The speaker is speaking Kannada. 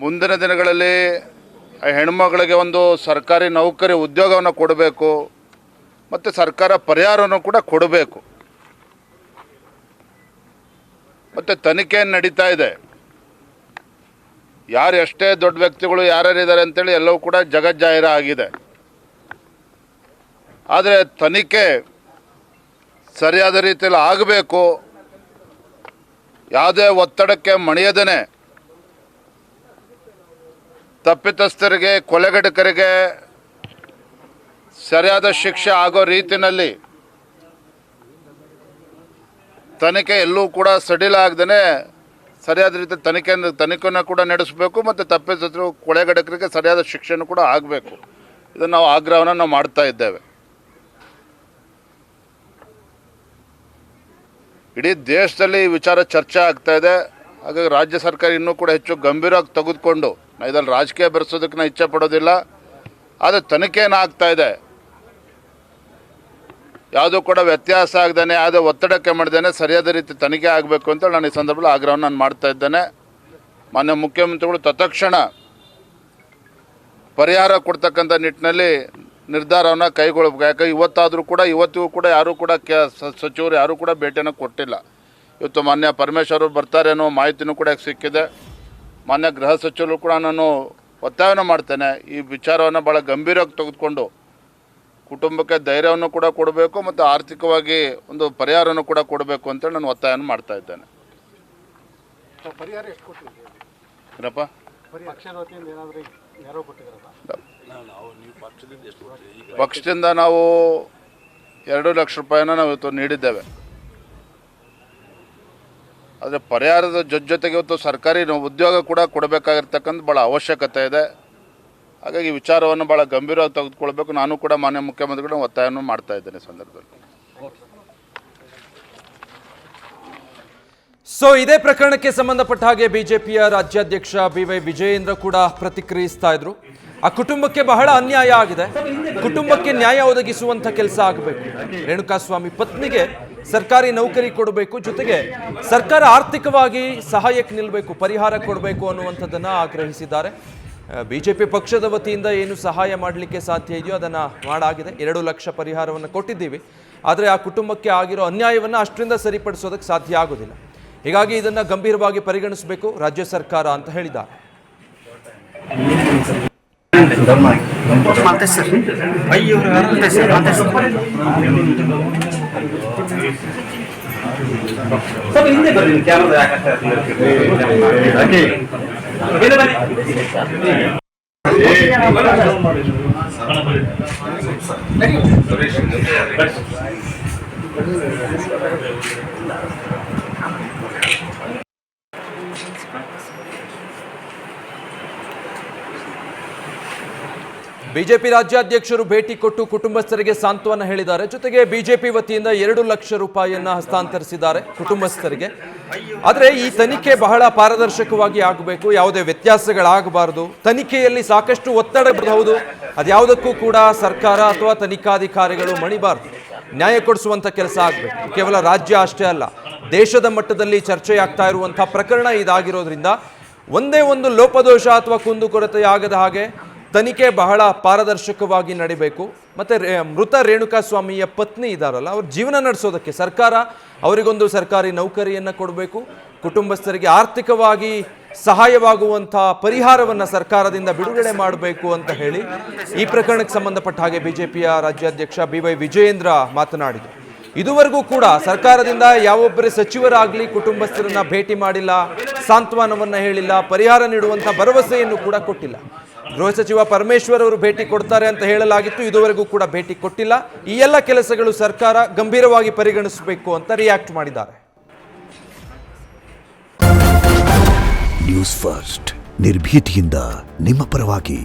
ಮುಂದಿನ ದಿನಗಳಲ್ಲಿ ಹೆಣ್ಮಗಳಿಗೆ ಒಂದು ಸರ್ಕಾರಿ ನೌಕರಿ ಉದ್ಯೋಗವನ್ನು ಕೊಡಬೇಕು ಮತ್ತು ಸರ್ಕಾರ ಪರಿಹಾರವನ್ನು ಕೂಡ ಕೊಡಬೇಕು. ಮತ್ತು ತನಿಖೆ ನಡೀತಾ ಇದೆ. ಯಾರು ಎಷ್ಟೇ ದೊಡ್ಡ ವ್ಯಕ್ತಿಗಳು ಯಾರ್ಯಾರಿದ್ದಾರೆ ಅಂತೇಳಿ ಎಲ್ಲವೂ ಕೂಡ ಜಗಜ್ಜಾಹಿರ ಆಗಿದೆ. ಆದರೆ ತನಿಖೆ ಸರಿಯಾದ ರೀತಿಯಲ್ಲಿ ಆಗಬೇಕು. ಯಾವುದೇ ಒತ್ತಡಕ್ಕೆ ಮಣಿಯದೇ ತಪ್ಪಿತಸ್ಥರಿಗೆ, ಕೊಲೆಗಡಕರಿಗೆ ಸರಿಯಾದ ಶಿಕ್ಷೆ ಆಗೋ ರೀತಿಯಲ್ಲಿ ತನಿಖೆ ಎಲ್ಲೂ ಕೂಡ ಸಡಿಲ ಆಗದೇ ಸರಿಯಾದ ರೀತಿ ತನಿಖೆಯನ್ನು ಕೂಡ ನಡೆಸಬೇಕು ಮತ್ತು ತಪ್ಪಿತಸ್ಥರು, ಕೊಲೆಗಡಕರಿಗೆ ಸರಿಯಾದ ಶಿಕ್ಷೆನೂ ಕೂಡ ಆಗಬೇಕು. ಇದನ್ನು ನಾವು ಆಗ್ರಹವನ್ನು ನಾವು ಮಾಡ್ತಾ ಇದ್ದೇವೆ. ಇಡೀ ದೇಶದಲ್ಲಿ ಈ ವಿಚಾರ ಚರ್ಚೆ ಆಗ್ತಾ ಇದೆ. ಹಾಗಾಗಿ ರಾಜ್ಯ ಸರ್ಕಾರ ಇನ್ನೂ ಕೂಡ ಹೆಚ್ಚು ಗಂಭೀರವಾಗಿ ತೆಗೆದುಕೊಂಡು, ನಾನು ಇದರಲ್ಲಿ ರಾಜಕೀಯ ಬೆರೆಸೋದಕ್ಕೆ ನಾನು ಇಚ್ಛೆ ಪಡೋದಿಲ್ಲ, ಆದರೆ ತನಿಖೆಯನ್ನು ಆಗ್ತಾ ಇದೆ. ಯಾವುದೂ ಕೂಡ ವ್ಯತ್ಯಾಸ ಆಗದೇ, ಯಾವುದೇ ಒತ್ತಡಕ್ಕೆ ಮಾಡದೇ ಸರಿಯಾದ ರೀತಿ ತನಿಖೆ ಆಗಬೇಕು ಅಂತ ನಾನು ಈ ಸಂದರ್ಭದಲ್ಲಿ ಆಗ್ರಹವನ್ನು ನಾನು ಮಾಡ್ತಾ ಇದ್ದೇನೆ. ಮಾನ್ಯ ಮುಖ್ಯಮಂತ್ರಿಗಳು ತತ್ಕ್ಷಣ ಪರಿಹಾರ ಕೊಡ್ತಕ್ಕಂಥ ನಿಟ್ಟಿನಲ್ಲಿ ನಿರ್ಧಾರವನ್ನು ಕೈಗೊಳ್ಳಬೇಕು. ಯಾಕಂದರೆ ಇವತ್ತಿಗೂ ಕೂಡ ಯಾರೂ ಕೂಡ ಸಚಿವರು ಯಾರೂ ಕೂಡ ಭೇಟಿಯನ್ನು ಕೊಟ್ಟಿಲ್ಲ. ಇವತ್ತು ಮಾನ್ಯ ಪರಮೇಶ್ವರ್ ಬರ್ತಾರೆ ಅನ್ನೋ ಮಾಹಿತಿನೂ ಕೂಡ ಸಿಕ್ಕಿದೆ. ಮಾನ್ಯ ಗೃಹ ಸಚಿವರು ಕೂಡ ನಾನು ಒತ್ತಾಯವನ್ನು ಮಾಡ್ತೇನೆ, ಈ ವಿಚಾರವನ್ನು ಭಾಳ ಗಂಭೀರವಾಗಿ ತೆಗೆದುಕೊಂಡು ಕುಟುಂಬಕ್ಕೆ ಧೈರ್ಯವನ್ನು ಕೂಡ ಕೊಡಬೇಕು ಮತ್ತು ಆರ್ಥಿಕವಾಗಿ ಒಂದು ಪರಿಹಾರವನ್ನು ಕೂಡ ಕೊಡಬೇಕು ಅಂತೇಳಿ ನಾನು ಒತ್ತಾಯವನ್ನು ಮಾಡ್ತಾ ಇದ್ದೇನೆ. ಏನಪ್ಪ ಪಕ್ಷದಿಂದ ನಾವು 2 ಲಕ್ಷ ರೂಪಾಯಿನ ನಾವು ಇವತ್ತು ನೀಡಿದ್ದೇವೆ. ಆದರೆ ಪರಿಹಾರದ ಜೊತೆಗೆ ಇವತ್ತು ಸರ್ಕಾರಿ ಉದ್ಯೋಗ ಕೂಡ ಕೊಡಬೇಕಾಗಿರ್ತಕ್ಕಂಥ ಭಾಳ ಅವಶ್ಯಕತೆ ಇದೆ. ಹಾಗಾಗಿ ವಿಚಾರವನ್ನು ಭಾಳ ಗಂಭೀರವಾಗಿ ತೆಗೆದುಕೊಳ್ಬೇಕು. ನಾನು ಕೂಡ ಮಾನ್ಯ ಮುಖ್ಯಮಂತ್ರಿಗಳು ಒತ್ತಾಯವನ್ನು ಮಾಡ್ತಾ ಇದ್ದೇನೆ ಸಂದರ್ಭದಲ್ಲಿ. ಸೊ ಇದೇ ಪ್ರಕರಣಕ್ಕೆ ಸಂಬಂಧಪಟ್ಟ ಹಾಗೆ ಬಿಜೆಪಿಯ ರಾಜ್ಯಾಧ್ಯಕ್ಷ BY ವಿಜಯೇಂದ್ರ ಕೂಡ ಪ್ರತಿಕ್ರಿಯಿಸ್ತಾ ಇದ್ರು. ಆ ಕುಟುಂಬಕ್ಕೆ ಬಹಳ ಅನ್ಯಾಯ ಆಗಿದೆ, ಕುಟುಂಬಕ್ಕೆ ನ್ಯಾಯ ಒದಗಿಸುವಂಥ ಕೆಲಸ ಆಗಬೇಕು. ರೇಣುಕಾಸ್ವಾಮಿ ಪತ್ನಿಗೆ ಸರ್ಕಾರಿ ನೌಕರಿ ಕೊಡಬೇಕು, ಜೊತೆಗೆ ಸರ್ಕಾರ ಆರ್ಥಿಕವಾಗಿ ಸಹಾಯಕ್ಕೆ ನಿಲ್ಲಬೇಕು, ಪರಿಹಾರ ಕೊಡಬೇಕು ಅನ್ನುವಂಥದ್ದನ್ನು ಆಗ್ರಹಿಸಿದ್ದಾರೆ. ಬಿಜೆಪಿ ಪಕ್ಷದ ವತಿಯಿಂದ ಏನು ಸಹಾಯ ಮಾಡಲಿಕ್ಕೆ ಸಾಧ್ಯ ಇದೆಯೋ ಅದನ್ನು ಮಾಡಾಗಿದೆ. 2 ಲಕ್ಷ ಪರಿಹಾರವನ್ನು ಕೊಟ್ಟಿದ್ದೀವಿ. ಆದರೆ ಆ ಕುಟುಂಬಕ್ಕೆ ಆಗಿರೋ ಅನ್ಯಾಯವನ್ನು ಅಷ್ಟರಿಂದ ಸರಿಪಡಿಸೋದಕ್ಕೆ ಸಾಧ್ಯ ಆಗೋದಿಲ್ಲ. ಹೀಗಾಗಿ ಇದನ್ನು ಗಂಭೀರವಾಗಿ ಪರಿಗಣಿಸಬೇಕು ರಾಜ್ಯ ಸರ್ಕಾರ ಅಂತ ಹೇಳಿದ್ದಾರೆ. ಬಿಜೆಪಿ ರಾಜ್ಯಾಧ್ಯಕ್ಷರು ಭೇಟಿ ಕೊಟ್ಟು ಕುಟುಂಬಸ್ಥರಿಗೆ ಸಾಂತ್ವನ ಹೇಳಿದ್ದಾರೆ. ಜೊತೆಗೆ ಬಿಜೆಪಿ ವತಿಯಿಂದ 2 ಲಕ್ಷ ರೂಪಾಯಿಯನ್ನು ಹಸ್ತಾಂತರಿಸಿದ್ದಾರೆ ಕುಟುಂಬಸ್ಥರಿಗೆ. ಆದರೆ ಈ ತನಿಖೆ ಬಹಳ ಪಾರದರ್ಶಕವಾಗಿ ಆಗಬೇಕು, ಯಾವುದೇ ವ್ಯತ್ಯಾಸಗಳಾಗಬಾರದು. ತನಿಖೆಯಲ್ಲಿ ಸಾಕಷ್ಟು ಒತ್ತಡ ಬರಬಹುದು, ಅದ್ಯಾವುದಕ್ಕೂ ಕೂಡ ಸರ್ಕಾರ ಅಥವಾ ತನಿಖಾಧಿಕಾರಿಗಳು ಮಣಿಬಾರದು. ನ್ಯಾಯ ಕೊಡಿಸುವಂಥ ಕೆಲಸ ಆಗಬೇಕು. ಕೇವಲ ರಾಜ್ಯ ಅಷ್ಟೇ ಅಲ್ಲ, ದೇಶದ ಮಟ್ಟದಲ್ಲಿ ಚರ್ಚೆಯಾಗ್ತಾ ಇರುವಂಥ ಪ್ರಕರಣ ಇದಾಗಿರೋದ್ರಿಂದ ಒಂದೇ ಒಂದು ಲೋಪದೋಷ ಅಥವಾ ಕುಂದುಕೊರತೆ ಆಗದ ಹಾಗೆ ತನಿಖೆ ಬಹಳ ಪಾರದರ್ಶಕವಾಗಿ ನಡಿಬೇಕು. ಮತ್ತು ಮೃತ ರೇಣುಕಾಸ್ವಾಮಿಯ ಪತ್ನಿ ಇದ್ದಾರಲ್ಲ, ಅವ್ರ ಜೀವನ ನಡೆಸೋದಕ್ಕೆ ಸರ್ಕಾರ ಅವರಿಗೊಂದು ಸರ್ಕಾರಿ ನೌಕರಿಯನ್ನು ಕೊಡಬೇಕು. ಕುಟುಂಬಸ್ಥರಿಗೆ ಆರ್ಥಿಕವಾಗಿ ಸಹಾಯವಾಗುವಂಥ ಪರಿಹಾರವನ್ನು ಸರ್ಕಾರದಿಂದ ಬಿಡುಗಡೆ ಮಾಡಬೇಕು ಅಂತ ಹೇಳಿ ಈ ಪ್ರಕರಣಕ್ಕೆ ಸಂಬಂಧಪಟ್ಟ ಹಾಗೆ ಬಿಜೆಪಿಯ ರಾಜ್ಯಾಧ್ಯಕ್ಷ BY ವಿಜಯೇಂದ್ರ ಮಾತನಾಡಿದರು. ಇದುವರೆಗೂ ಕೂಡ ಸರ್ಕಾರದಿಂದ ಯಾವೊಬ್ಬರೇ ಸಚಿವರಾಗಲಿ ಕುಟುಂಬಸ್ಥರನ್ನ ಭೇಟಿ ಮಾಡಿಲ್ಲ, ಸಾಂತ್ವನವನ್ನು ಹೇಳಿಲ್ಲ, ಪರಿಹಾರ ನೀಡುವಂಥ ಭರವಸೆಯನ್ನು ಕೂಡ ಕೊಟ್ಟಿಲ್ಲ. ಗೃಹ ಸಚಿವ ಪರಮೇಶ್ವರ್ ಅವರು ಭೇಟಿ ಕೊಡ್ತಾರೆ ಅಂತ ಹೇಳಲಾಗಿತ್ತು, ಇದುವರೆಗೂ ಕೂಡ ಭೇಟಿ ಕೊಟ್ಟಿಲ್ಲ. ಈ ಎಲ್ಲ ಕೆಲಸಗಳು ಸರ್ಕಾರ ಗಂಭೀರವಾಗಿ ಪರಿಗಣಿಸಬೇಕು ಅಂತ ರಿಯಾಕ್ಟ್ ಮಾಡಿದ್ದಾರೆ. ನ್ಯೂಸ್ ಫಸ್ಟ್ ನಿರ್ಭೀತಿಯಿಂದ ನಿಮ್ಮ ಪರವಾಗಿ.